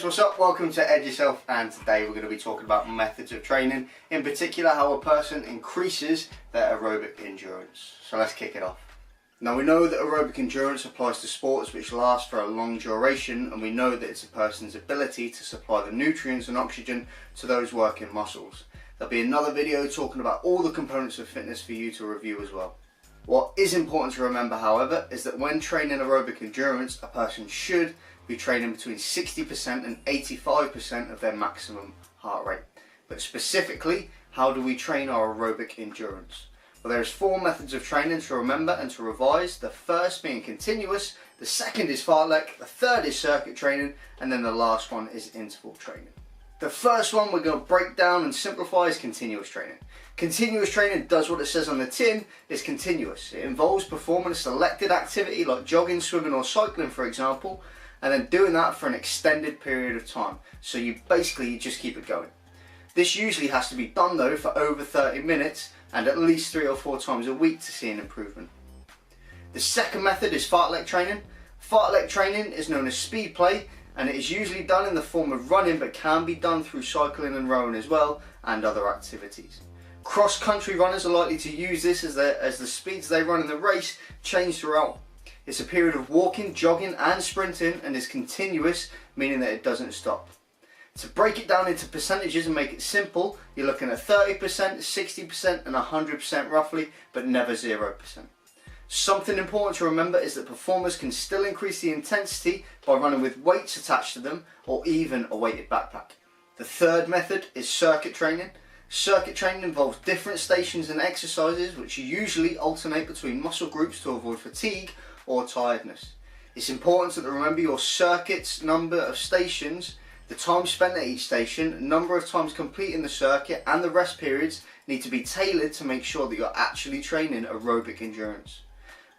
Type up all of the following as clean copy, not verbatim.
what's up? Welcome to EduSelf, and today we're going to be talking about methods of training, in particular how a person increases their aerobic endurance. So let's kick it off. Now we know that aerobic endurance applies to sports which last for a long duration, and we know that it's a person's ability to supply the nutrients and oxygen to those working muscles. There'll be another video talking about all the components of fitness for you to review as well. What is important to remember, however, is that when training aerobic endurance, a person should be training between 60% and 85% of their maximum heart rate. But specifically, how do we train our aerobic endurance? Well, there's 4 methods of training to remember and to revise. The first being continuous, the second is Fartlek, the third is circuit training, and then the last one is interval training. The first one we're going to break down and simplify is continuous training. Continuous training does what it says on the tin, it's continuous. It involves performing a selected activity like jogging, swimming or cycling, for example, and then doing that for an extended period of time. So you just keep it going. This usually has to be done though for over 30 minutes and at least 3 or 4 times a week to see an improvement. The second method is Fartlek training. Fartlek training is known as speed play, and it is usually done in the form of running, but can be done through cycling and rowing as well, and other activities. Cross-country runners are likely to use this as the speeds they run in the race change throughout. It's a period of walking, jogging and sprinting, and is continuous, meaning that it doesn't stop. To break it down into percentages and make it simple, you're looking at 30%, 60% and 100% roughly, but never 0%. Something important to remember is that performers can still increase the intensity by running with weights attached to them or even a weighted backpack. The third method is circuit training. Circuit training involves different stations and exercises which usually alternate between muscle groups to avoid fatigue or tiredness. It's important to remember your circuit's number of stations, the time spent at each station, number of times completing the circuit, and the rest periods need to be tailored to make sure that you're actually training aerobic endurance.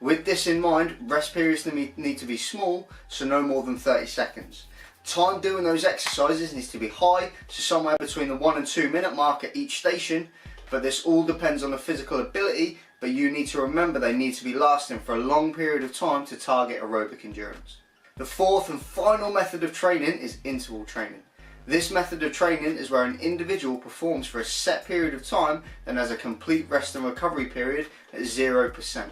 With this in mind, rest periods need to be small, so no more than 30 seconds. Time doing those exercises needs to be high, so somewhere between the 1 and 2 minute mark at each station, but this all depends on the physical ability, but you need to remember they need to be lasting for a long period of time to target aerobic endurance. The fourth and final method of training is interval training. This method of training is where an individual performs for a set period of time and has a complete rest and recovery period at 0%.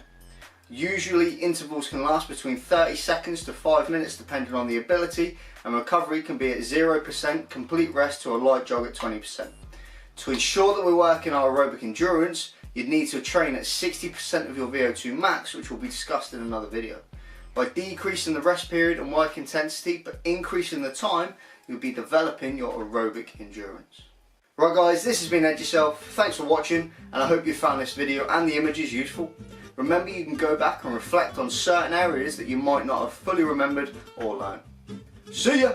Usually intervals can last between 30 seconds to 5 minutes depending on the ability, and recovery can be at 0%, complete rest to a light jog at 20%. To ensure that we're working our aerobic endurance, you'd need to train at 60% of your VO2 max, which will be discussed in another video. By decreasing the rest period and work intensity but increasing the time, you'll be developing your aerobic endurance. Right guys, this has been EduSelf. Thanks for watching, and I hope you found this video and the images useful. Remember, you can go back and reflect on certain areas that you might not have fully remembered or learned. See ya!